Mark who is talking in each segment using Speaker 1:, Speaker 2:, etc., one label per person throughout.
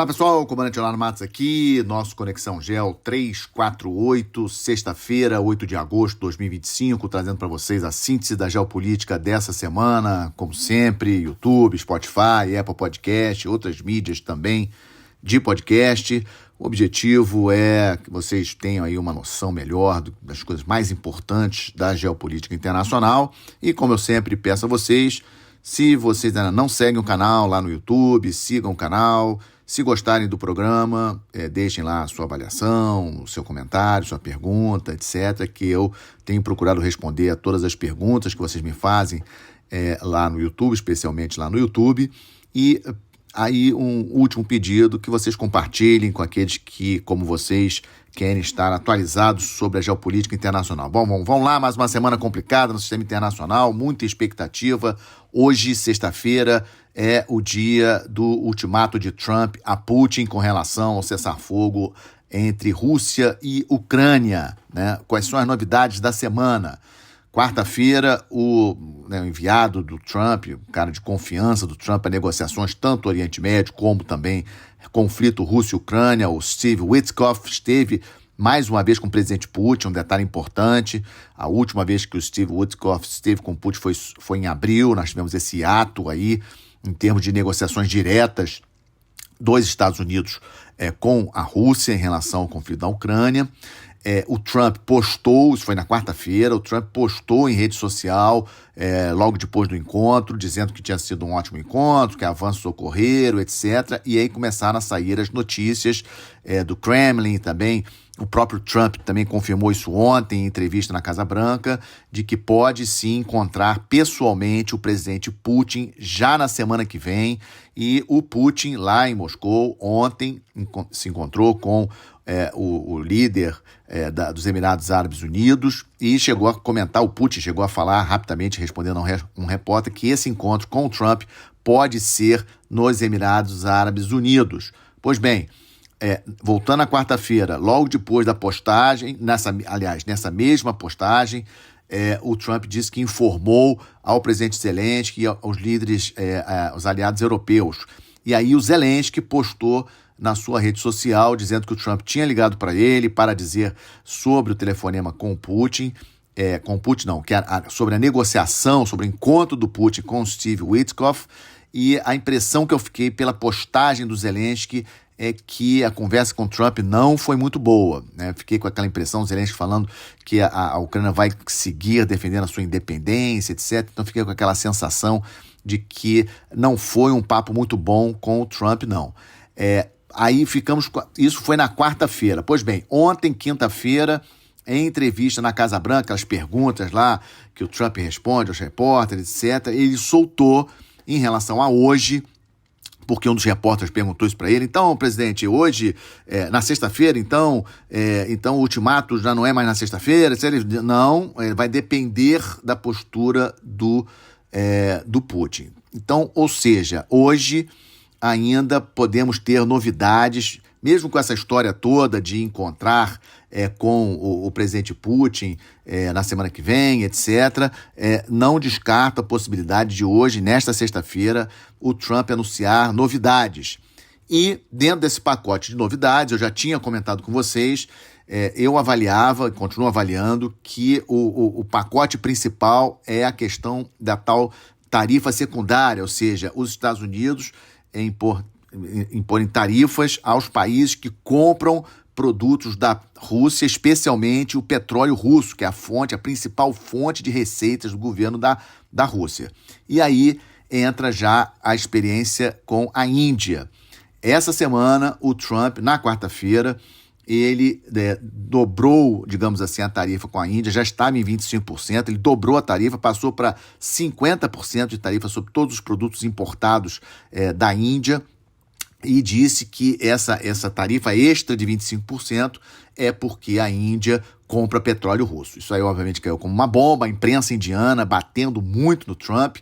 Speaker 1: Olá pessoal, comandante Leonardo Matos aqui, nosso Conexão Gel 348, sexta-feira, 8 de agosto de 2025, trazendo para vocês a síntese da geopolítica dessa semana, como sempre, YouTube, Spotify, Apple Podcast, outras mídias também de podcast. O objetivo é que vocês tenham aí uma noção melhor das coisas mais importantes da geopolítica internacional e, como eu sempre peço a vocês, se vocês ainda não seguem o canal lá no YouTube, sigam o canal. Se gostarem do programa, deixem lá a sua avaliação, o seu comentário, sua pergunta, etc., que eu tenho procurado responder a todas as perguntas que vocês me fazem lá no YouTube, especialmente lá no YouTube. E aí um último pedido, que vocês compartilhem com aqueles que, como vocês, querem estar atualizados sobre a geopolítica internacional. Bom, vamos lá, mais uma semana complicada no sistema internacional, muita expectativa. Hoje, sexta-feira, é o dia do ultimato de Trump a Putin com relação ao cessar-fogo entre Rússia e Ucrânia, né? Quais são as novidades da semana? Quarta-feira, o enviado do Trump, o cara de confiança do Trump a negociações tanto no Oriente Médio como também conflito Rússia-Ucrânia, o Steve Witkoff, esteve mais uma vez com o presidente Putin, um detalhe importante. A última vez que o Steve Witkoff esteve com o Putin foi em abril, nós tivemos esse ato aí, em termos de negociações diretas dos Estados Unidos com a Rússia em relação ao conflito da Ucrânia. O Trump postou, isso foi na quarta-feira, o Trump postou em rede social, logo depois do encontro, dizendo que tinha sido um ótimo encontro, que avanços ocorreram, etc. E aí começaram a sair as notícias do Kremlin também. O próprio Trump também confirmou isso ontem em entrevista na Casa Branca, de que pode sim encontrar pessoalmente o presidente Putin já na semana que vem. E o Putin, lá em Moscou, ontem se encontrou com o líder dos Emirados Árabes Unidos e chegou a comentar, o Putin chegou a falar rapidamente, respondendo a um repórter, que esse encontro com o Trump pode ser nos Emirados Árabes Unidos. Pois bem, voltando à quarta-feira, logo depois da postagem, nessa mesma postagem, o Trump disse que informou ao presidente Zelensky e aos líderes, os aliados europeus. E aí o Zelensky postou na sua rede social, dizendo que o Trump tinha ligado para ele para dizer sobre o telefonema com o Putin, sobre a negociação, sobre o encontro do Putin com o Steve Witkoff, e a impressão que eu fiquei pela postagem do Zelensky é que a conversa com o Trump não foi muito boa, né? Fiquei com aquela impressão, o Zelensky falando que a Ucrânia vai seguir defendendo a sua independência, etc. Então fiquei com aquela sensação de que não foi um papo muito bom com o Trump, não. Aí isso foi na quarta-feira. Pois bem, ontem, quinta-feira, em entrevista na Casa Branca, aquelas perguntas lá que o Trump responde aos repórteres, etc., ele soltou em relação a hoje, porque um dos repórteres perguntou isso para ele. Então, presidente, hoje, na sexta-feira, então o ultimato já não é mais na sexta-feira? Não, vai depender da postura do Putin. Então, ou seja, hoje ainda podemos ter novidades, mesmo com essa história toda de encontrar com o presidente Putin na semana que vem, etc., não descarta a possibilidade de hoje, nesta sexta-feira, o Trump anunciar novidades. E dentro desse pacote de novidades, eu já tinha comentado com vocês, eu avaliava e continuo avaliando que o pacote principal é a questão da tal tarifa secundária, ou seja, os Estados Unidos imporem tarifas aos países que compram produtos da Rússia, especialmente o petróleo russo, que é a principal fonte de receitas do governo da Rússia. E aí entra já a experiência com a Índia. Essa semana, o Trump, na quarta-feira, ele dobrou, digamos assim, a tarifa com a Índia, já estava em 25%, ele dobrou a tarifa, passou para 50% de tarifa sobre todos os produtos importados da Índia, e disse que essa tarifa extra de 25% é porque a Índia compra petróleo russo. Isso aí, obviamente, caiu como uma bomba, a imprensa indiana batendo muito no Trump.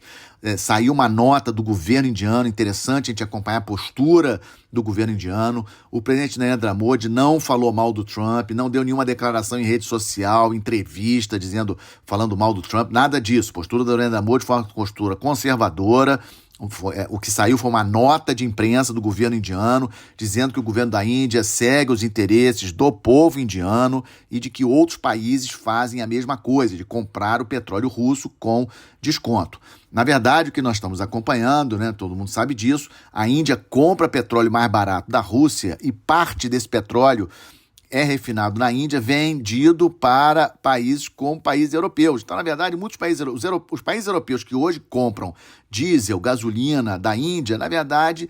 Speaker 1: Saiu uma nota do governo indiano, interessante a gente acompanhar a postura do governo indiano. O presidente Narendra Modi não falou mal do Trump, não deu nenhuma declaração em rede social, entrevista, falando mal do Trump, nada disso. A postura do Narendra Modi foi uma postura conservadora, O que saiu foi uma nota de imprensa do governo indiano dizendo que o governo da Índia segue os interesses do povo indiano e de que outros países fazem a mesma coisa, de comprar o petróleo russo com desconto. Na verdade, o que nós estamos acompanhando, né, todo mundo sabe disso, a Índia compra petróleo mais barato da Rússia e parte desse petróleo é refinado na Índia, vendido para países como países europeus. Então, na verdade, muitos países, os países europeus que hoje compram diesel, gasolina da Índia, na verdade,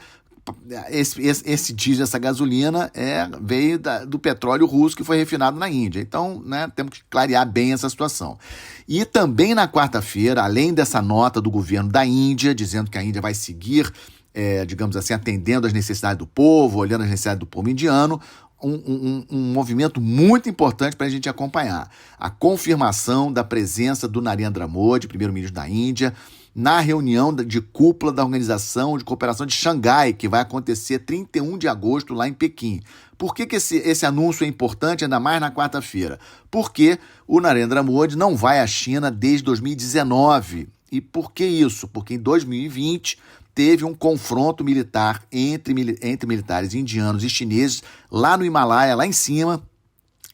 Speaker 1: esse diesel, essa gasolina veio do petróleo russo que foi refinado na Índia. Então, né, temos que clarear bem essa situação. E também na quarta-feira, além dessa nota do governo da Índia, dizendo que a Índia vai seguir, digamos assim, atendendo às necessidades do povo, olhando as necessidades do povo indiano, um movimento muito importante para a gente acompanhar. A confirmação da presença do Narendra Modi, primeiro-ministro da Índia, na reunião de cúpula da Organização de Cooperação de Xangai, que vai acontecer 31 de agosto lá em Pequim. Por que esse anúncio é importante, ainda mais na quarta-feira? Porque o Narendra Modi não vai à China desde 2019. E por que isso? Porque em 2020 teve um confronto militar entre militares indianos e chineses lá no Himalaia, lá em cima,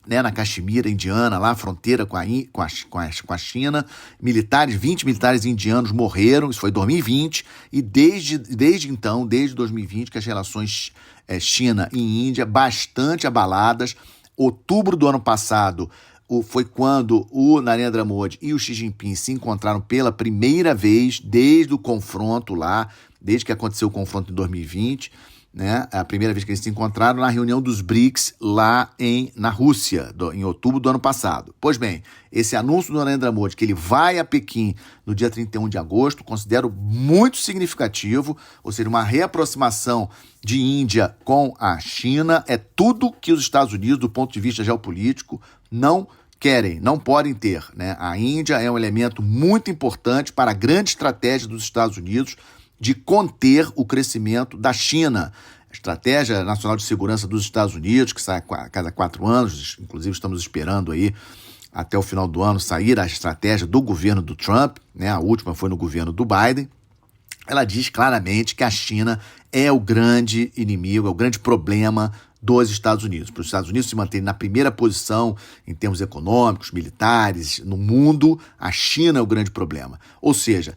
Speaker 1: né, na Caxemira indiana, lá fronteira com a China. 20 militares indianos morreram, isso foi em 2020, e desde então, desde 2020, que as relações China e Índia bastante abaladas. Outubro do ano passado foi quando o Narendra Modi e o Xi Jinping se encontraram pela primeira vez desde o confronto lá, desde que aconteceu o confronto em 2020, né? A primeira vez que eles se encontraram na reunião dos BRICS lá na Rússia, em outubro do ano passado. Pois bem, esse anúncio do Narendra Modi, que ele vai a Pequim no dia 31 de agosto, considero muito significativo, ou seja, uma reaproximação de Índia com a China, é tudo que os Estados Unidos, do ponto de vista geopolítico, não querem, não podem ter, né? A Índia é um elemento muito importante para a grande estratégia dos Estados Unidos de conter o crescimento da China. A Estratégia Nacional de Segurança dos Estados Unidos, que sai a cada 4 anos, inclusive estamos esperando aí até o final do ano sair a estratégia do governo do Trump, né? A última foi no governo do Biden. Ela diz claramente que a China é o grande inimigo, é o grande problema dos Estados Unidos. Para os Estados Unidos se manterem na primeira posição em termos econômicos, militares, no mundo, a China é o grande problema. Ou seja,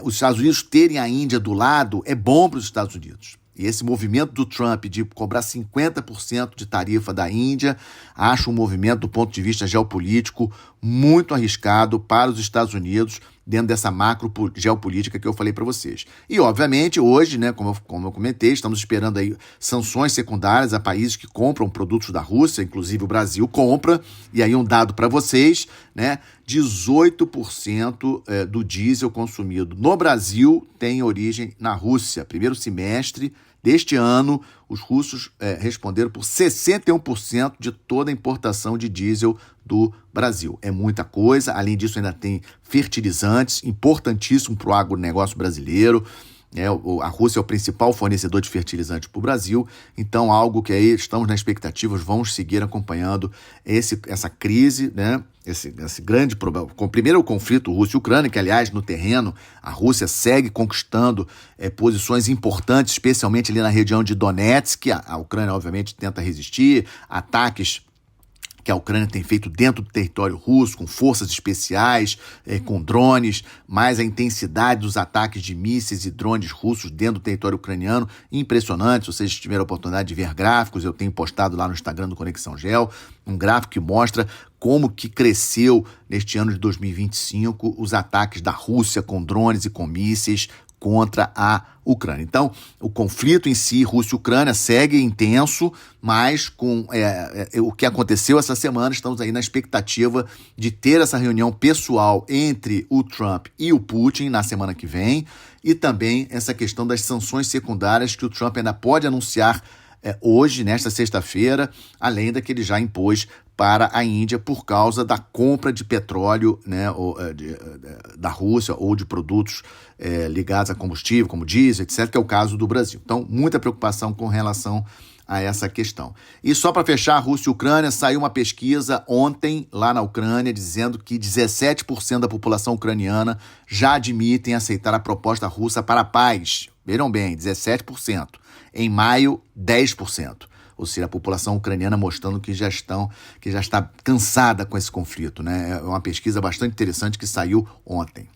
Speaker 1: os Estados Unidos terem a Índia do lado é bom para os Estados Unidos. E esse movimento do Trump de cobrar 50% de tarifa da Índia, acho um movimento, do ponto de vista geopolítico, muito arriscado para os Estados Unidos, dentro dessa macro geopolítica que eu falei para vocês. E, obviamente, hoje, né, como eu comentei, estamos esperando aí sanções secundárias a países que compram produtos da Rússia, inclusive o Brasil compra, e aí um dado para vocês, né, 18% do diesel consumido no Brasil tem origem na Rússia. Primeiro semestre deste ano, os russos responderam por 61% de toda a importação de diesel do Brasil. É muita coisa. Além disso, ainda tem fertilizantes, importantíssimo para o agronegócio brasileiro. A Rússia é o principal fornecedor de fertilizantes para o Brasil, então algo que aí estamos na expectativa, vamos seguir acompanhando essa crise, né? Esse grande problema. Primeiro o conflito Rússia-Ucrânia, que aliás no terreno a Rússia segue conquistando posições importantes, especialmente ali na região de Donetsk. A Ucrânia obviamente tenta resistir, ataques que a Ucrânia tem feito dentro do território russo, com forças especiais, com drones, mais a intensidade dos ataques de mísseis e drones russos dentro do território ucraniano, impressionante. Se vocês tiveram a oportunidade de ver gráficos, eu tenho postado lá no Instagram do Conexão Gel, um gráfico que mostra como que cresceu neste ano de 2025 os ataques da Rússia com drones e com mísseis contra a Ucrânia. Então, o conflito em si, Rússia e Ucrânia, segue intenso, mas com o que aconteceu essa semana, estamos aí na expectativa de ter essa reunião pessoal entre o Trump e o Putin na semana que vem, e também essa questão das sanções secundárias que o Trump ainda pode anunciar hoje, nesta sexta-feira, além da que ele já impôs para a Índia por causa da compra de petróleo, né, da Rússia ou de produtos ligados a combustível, como diesel, etc., que é o caso do Brasil. Então, muita preocupação com relação a essa questão. E só para fechar, Rússia e Ucrânia, saiu uma pesquisa ontem lá na Ucrânia dizendo que 17% da população ucraniana já admitem aceitar a proposta russa para a paz. Vejam bem, 17%. Em maio, 10%. Ou seja, a população ucraniana mostrando que já está cansada com esse conflito, né? É uma pesquisa bastante interessante que saiu ontem.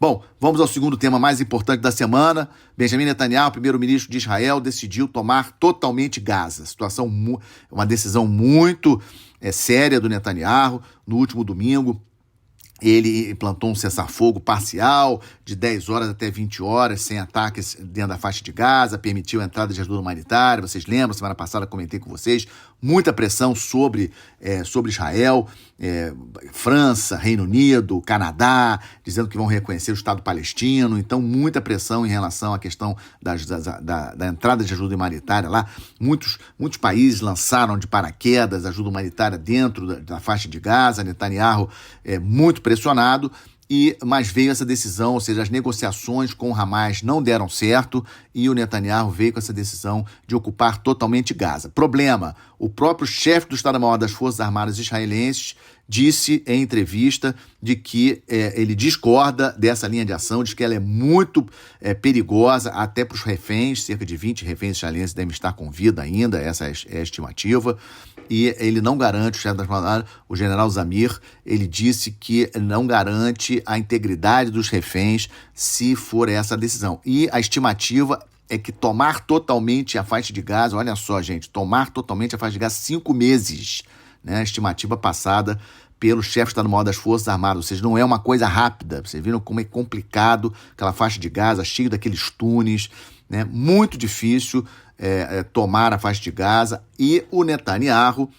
Speaker 1: Bom, vamos ao segundo tema mais importante da semana. Benjamin Netanyahu, primeiro-ministro de Israel, decidiu tomar totalmente Gaza. Uma decisão muito séria do Netanyahu. No último domingo, ele implantou um cessar-fogo parcial de 10 horas até 20 horas, sem ataques dentro da faixa de Gaza, permitiu a entrada de ajuda humanitária. Vocês lembram, semana passada comentei com vocês, muita pressão sobre Israel, França, Reino Unido, Canadá, dizendo que vão reconhecer o Estado palestino. Então, muita pressão em relação à questão da entrada de ajuda humanitária lá. Muitos países lançaram de paraquedas ajuda humanitária dentro da faixa de Gaza. Netanyahu muito pressionado, mas veio essa decisão, ou seja, as negociações com o Hamas não deram certo e o Netanyahu veio com essa decisão de ocupar totalmente Gaza. Problema, o próprio chefe do Estado-Maior das Forças Armadas israelenses disse em entrevista de que ele discorda dessa linha de ação, diz que ela é muito perigosa até para os reféns, cerca de 20 reféns israelenses devem estar com vida ainda, essa é a estimativa, e ele não garante, o chefe das Forças Armadas, o general Zamir, ele disse que não garante a integridade dos reféns se for essa a decisão. E a estimativa é que tomar totalmente a faixa de Gaza, olha só, gente, tomar totalmente a faixa de Gaza 5 meses, né? A estimativa passada pelo chefe do Estado-Maior das Forças Armadas, ou seja, não é uma coisa rápida. Vocês viram como é complicado aquela faixa de Gaza, cheia daqueles túneis, né? Muito difícil tomar a faixa de Gaza. E o Netanyahu,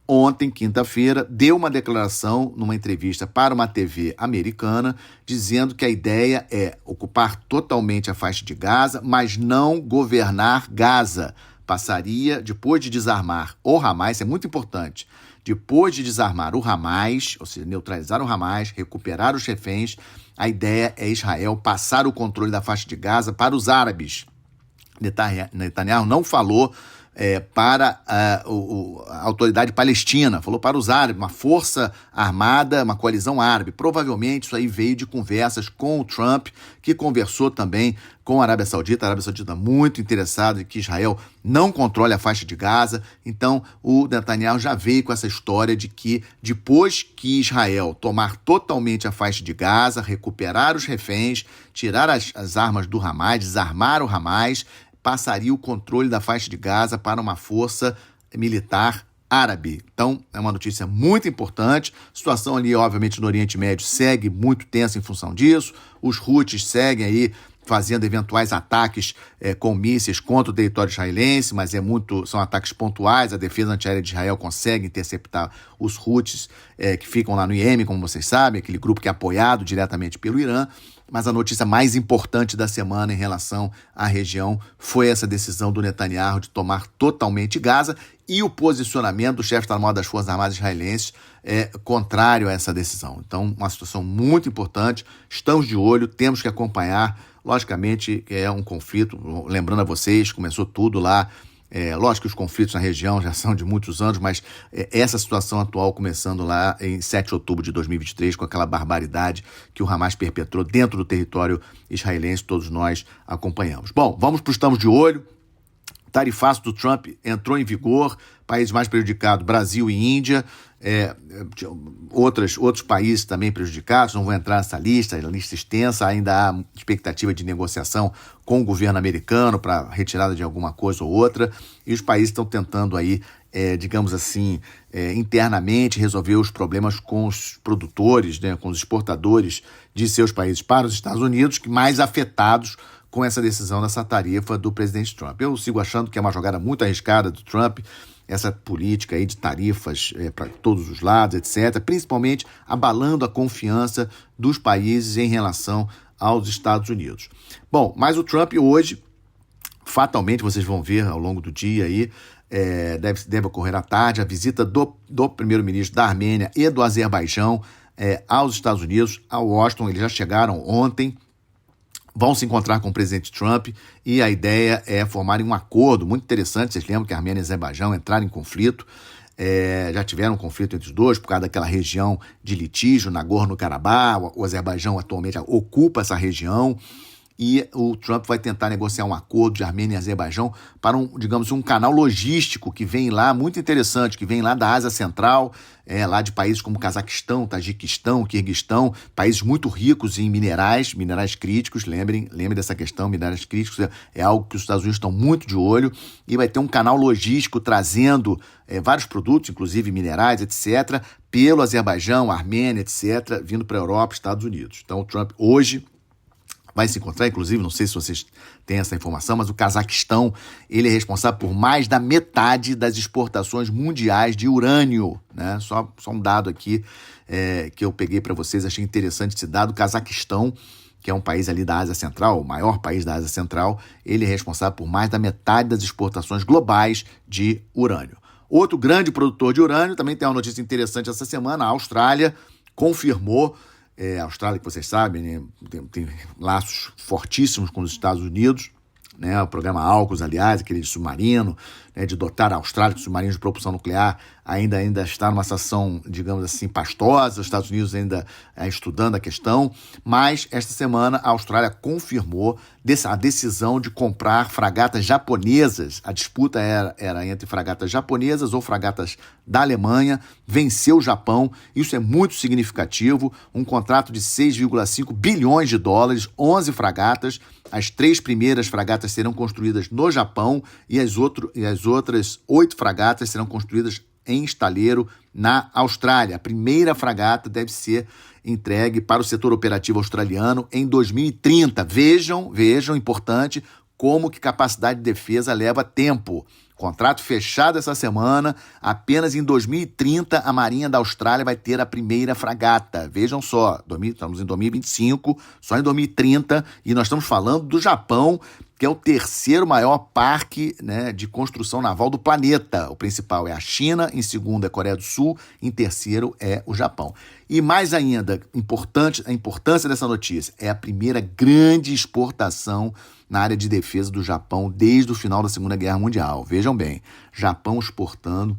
Speaker 1: ontem, quinta-feira, deu uma declaração numa entrevista para uma TV americana, dizendo que a ideia é ocupar totalmente a faixa de Gaza, mas não governar Gaza. Passaria, depois de desarmar o Hamas, isso é muito importante, depois de desarmar o Hamas, ou seja, neutralizar o Hamas, recuperar os reféns, a ideia é Israel passar o controle da faixa de Gaza para os árabes. Netanyahu não falou para a autoridade palestina, falou para os árabes, uma força armada, uma coalizão árabe. Provavelmente isso aí veio de conversas com o Trump, que conversou também com a Arábia Saudita muito interessada em que Israel não controle a faixa de Gaza. Então o Netanyahu já veio com essa história de que depois que Israel tomar totalmente a faixa de Gaza, recuperar os reféns, tirar as armas do Hamas, desarmar o Hamas, passaria o controle da faixa de Gaza para uma força militar árabe. Então, é uma notícia muito importante. A situação ali, obviamente, no Oriente Médio segue muito tensa em função disso. Os Houthis seguem aí fazendo eventuais ataques com mísseis contra o território israelense, mas são ataques pontuais. A defesa antiaérea de Israel consegue interceptar os Houthis que ficam lá no Iêmen, como vocês sabem, aquele grupo que é apoiado diretamente pelo Irã. Mas a notícia mais importante da semana em relação à região foi essa decisão do Netanyahu de tomar totalmente Gaza e o posicionamento do chefe do Estado-Maior das Forças Armadas israelenses contrário a essa decisão. Então, uma situação muito importante, estamos de olho, temos que acompanhar. Logicamente, é um conflito, lembrando a vocês, começou tudo lá. Lógico que os conflitos na região já são de muitos anos, mas essa situação atual começando lá em 7 de outubro de 2023, com aquela barbaridade que o Hamas perpetrou dentro do território israelense, todos nós acompanhamos. Bom, vamos para o Estamos de Olho. Tarifaço do Trump entrou em vigor, países mais prejudicados, Brasil e Índia, outros países também prejudicados, não vou entrar nessa lista, a lista extensa, ainda há expectativa de negociação com o governo americano para retirada de alguma coisa ou outra, e os países estão tentando aí, digamos assim, internamente resolver os problemas com os produtores, né, com os exportadores de seus países para os Estados Unidos, que mais afetados com essa decisão dessa tarifa do presidente Trump. Eu sigo achando que é uma jogada muito arriscada do Trump, essa política aí de tarifas para todos os lados, etc., principalmente abalando a confiança dos países em relação aos Estados Unidos. Bom, mas o Trump hoje, fatalmente, vocês vão ver ao longo do dia aí, deve ocorrer à tarde, a visita do primeiro-ministro da Armênia e do Azerbaijão aos Estados Unidos, a Washington. Eles já chegaram ontem, vão se encontrar com o presidente Trump e a ideia é formarem um acordo muito interessante. Vocês lembram que a Armênia e Azerbaijão entraram em conflito, já tiveram um conflito entre os dois por causa daquela região de litígio, Nagorno-Karabakh. O Azerbaijão atualmente ocupa essa região e o Trump vai tentar negociar um acordo de Armênia e Azerbaijão para um canal logístico que vem lá, muito interessante, que vem lá da Ásia Central, lá de países como Cazaquistão, Tajiquistão, Quirguistão, países muito ricos em minerais críticos. Lembre dessa questão, minerais críticos é algo que os Estados Unidos estão muito de olho, e vai ter um canal logístico trazendo vários produtos, inclusive minerais, etc., pelo Azerbaijão, Armênia, etc., vindo para a Europa, Estados Unidos. Então o Trump hoje vai se encontrar, inclusive, não sei se vocês têm essa informação, mas o Cazaquistão, ele é responsável por mais da metade das exportações mundiais de urânio, né? Só um dado aqui que eu peguei para vocês, achei interessante esse dado. O Cazaquistão, que é um país ali da Ásia Central, o maior país da Ásia Central, ele é responsável por mais da metade das exportações globais de urânio. Outro grande produtor de urânio, também tem uma notícia interessante essa semana, a Austrália confirmou. A Austrália, que vocês sabem, né, tem laços fortíssimos com os Estados Unidos, né, o programa AUKUS, aliás, aquele de submarino, né, de dotar a Austrália com submarinos de propulsão nuclear, ainda está numa situação, digamos assim, pastosa. Os Estados Unidos ainda estudando a questão, mas esta semana a Austrália confirmou a decisão de comprar fragatas japonesas. A disputa era entre fragatas japonesas ou fragatas da Alemanha. Venceu o Japão, isso é muito significativo, um contrato de 6,5 bilhões de dólares, 11 fragatas. As 3 primeiras fragatas serão construídas no Japão e as outras 8 fragatas serão construídas em estaleiro na Austrália. A primeira fragata deve ser entregue para o setor operativo australiano em 2030. Vejam, importante, como que capacidade de defesa leva tempo. Contrato fechado essa semana, apenas em 2030 a Marinha da Austrália vai ter a primeira fragata. Vejam só, estamos em 2025, só em 2030, e nós estamos falando do Japão, que é o terceiro maior parque, né, de construção naval do planeta. O principal é a China, em segundo é a Coreia do Sul, em terceiro é o Japão. E mais ainda, a importância dessa notícia, é a primeira grande exportação na área de defesa do Japão desde o final da Segunda Guerra Mundial. Vejam bem, Japão exportando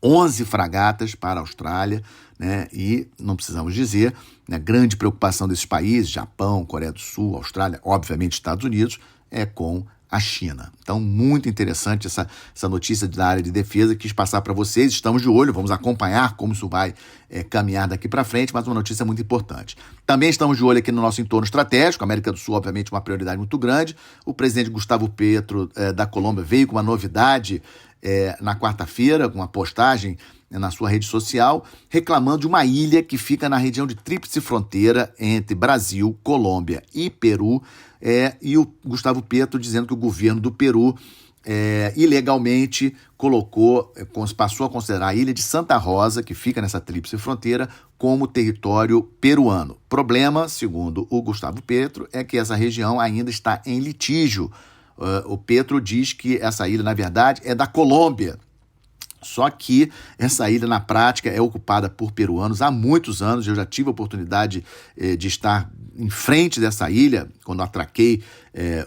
Speaker 1: 11 fragatas para a Austrália, né? E não precisamos dizer, né, grande preocupação desses países, Japão, Coreia do Sul, Austrália, obviamente Estados Unidos, é com a China. Então, muito interessante essa notícia da área de defesa, quis passar para vocês. Estamos de olho, vamos acompanhar como isso vai caminhar daqui para frente, mas uma notícia muito importante. Também estamos de olho aqui no nosso entorno estratégico, América do Sul, obviamente, uma prioridade muito grande. O presidente Gustavo Petro, da Colômbia, veio com uma novidade na quarta-feira, com uma postagem na sua rede social, reclamando de uma ilha que fica na região de tríplice fronteira entre Brasil, Colômbia e Peru, e o Gustavo Petro dizendo que o governo do Peru ilegalmente passou a considerar a ilha de Santa Rosa, que fica nessa tríplice fronteira, como território peruano. Problema, segundo o Gustavo Petro, é que essa região ainda está em litígio. O Petro diz que essa ilha, na verdade, é da Colômbia. Só que essa ilha, na prática, é ocupada por peruanos há muitos anos. Eu já tive a oportunidade de estar em frente dessa ilha, quando atraquei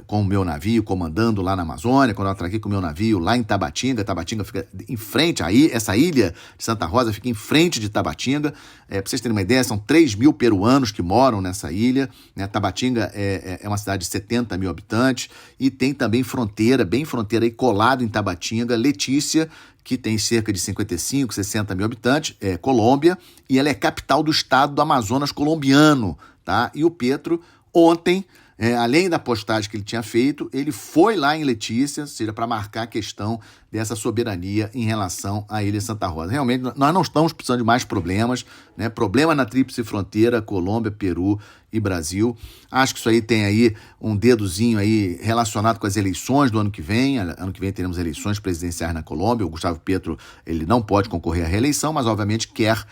Speaker 1: com o meu navio, comandando lá na Amazônia, quando eu atraquei com o meu navio lá em Tabatinga. Tabatinga fica em frente, aí essa ilha de Santa Rosa fica em frente de Tabatinga. Para vocês terem uma ideia, são 3 mil peruanos que moram nessa ilha, né? Tabatinga é uma cidade de 70 mil habitantes e tem também fronteira, bem fronteira aí colado em Tabatinga, Letícia, que tem cerca de 55, 60 mil habitantes, Colômbia, e ela é capital do estado do Amazonas colombiano, tá? E o Petro, ontem, além da postagem que ele tinha feito, ele foi lá em Letícia, ou seja, para marcar a questão dessa soberania em relação à Ilha Santa Rosa. Realmente, nós não estamos precisando de mais problemas, né? Problema na tríplice fronteira, Colômbia, Peru e Brasil. Acho que isso aí tem aí um dedozinho aí relacionado com as eleições do ano que vem. Ano que vem teremos eleições presidenciais na Colômbia. O Gustavo Petro, ele não pode concorrer à reeleição, mas obviamente quer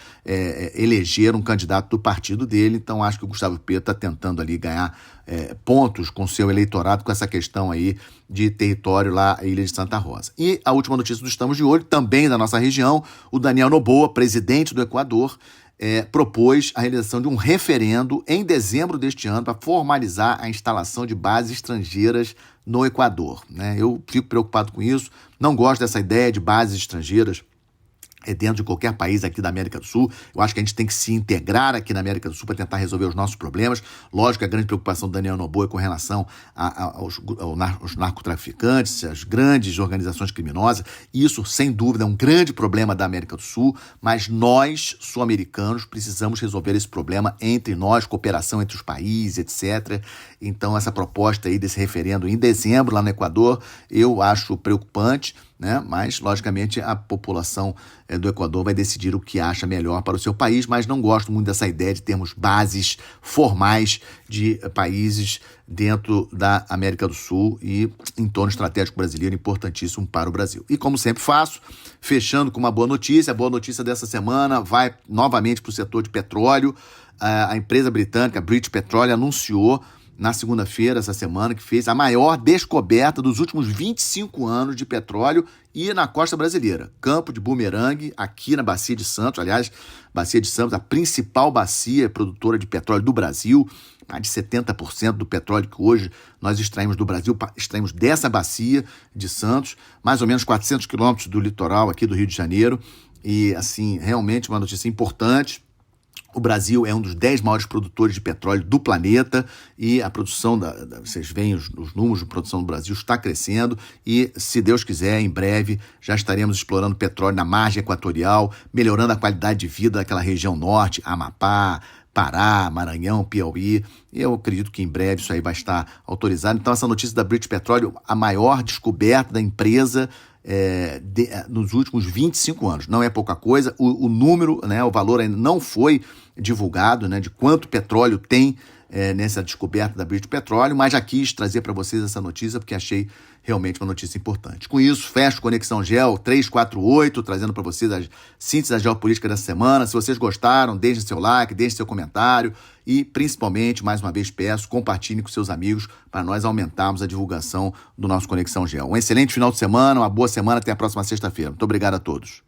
Speaker 1: eleger um candidato do partido dele. Então acho que o Gustavo Petro está tentando ali ganhar pontos com seu eleitorado com essa questão aí de território lá, a Ilha de Santa Rosa. E a última notícia do Estamos de Olho, também da nossa região, o Daniel Noboa, presidente do Equador, propôs a realização de um referendo em dezembro deste ano para formalizar a instalação de bases estrangeiras no Equador, né? Eu fico preocupado com isso, não gosto dessa ideia de bases estrangeiras dentro de qualquer país aqui da América do Sul. Eu acho que a gente tem que se integrar aqui na América do Sul para tentar resolver os nossos problemas. Lógico que a grande preocupação do Daniel Noboa é com relação aos narcotraficantes, às grandes organizações criminosas. Isso, sem dúvida, é um grande problema da América do Sul, mas nós, sul-americanos, precisamos resolver esse problema entre nós, cooperação entre os países, etc. Então, essa proposta aí desse referendo em dezembro lá no Equador, eu acho preocupante, né? Mas, logicamente, a população do Equador vai decidir o que acha melhor para o seu país, mas não gosto muito dessa ideia de termos bases formais de países dentro da América do Sul e entorno estratégico brasileiro importantíssimo para o Brasil. E como sempre faço, fechando com uma boa notícia, a boa notícia dessa semana vai novamente para o setor de petróleo. A empresa britânica British Petroleum anunciou na segunda-feira, essa semana, que fez a maior descoberta dos últimos 25 anos de petróleo e na costa brasileira. Campo de Bumerangue, aqui na Bacia de Santos. Aliás, Bacia de Santos, a principal bacia produtora de petróleo do Brasil. Mais de 70% do petróleo que hoje nós extraímos do Brasil, extraímos dessa bacia de Santos, mais ou menos 400 quilômetros do litoral aqui do Rio de Janeiro. E, assim, realmente uma notícia importante. O Brasil é um dos 10 maiores produtores de petróleo do planeta e a produção, vocês veem os números de produção do Brasil está crescendo e, se Deus quiser, em breve já estaremos explorando petróleo na margem equatorial, melhorando a qualidade de vida daquela região norte, Amapá, Pará, Maranhão, Piauí. Eu acredito que em breve isso aí vai estar autorizado. Então, essa notícia da British Petroleum, a maior descoberta da empresa nos últimos 25 anos. Não é pouca coisa. O número, né, o valor ainda não foi divulgado, né, de quanto petróleo tem nessa descoberta da British Petroleum, mas já quis trazer para vocês essa notícia porque achei realmente uma notícia importante. Com isso, fecho Conexão Geo 348, trazendo para vocês a síntese da geopolítica dessa semana. Se vocês gostaram, deixem seu like, deixem seu comentário e, principalmente, mais uma vez peço, compartilhem com seus amigos para nós aumentarmos a divulgação do nosso Conexão Geo. Um excelente final de semana, uma boa semana, até a próxima sexta-feira. Muito obrigado a todos.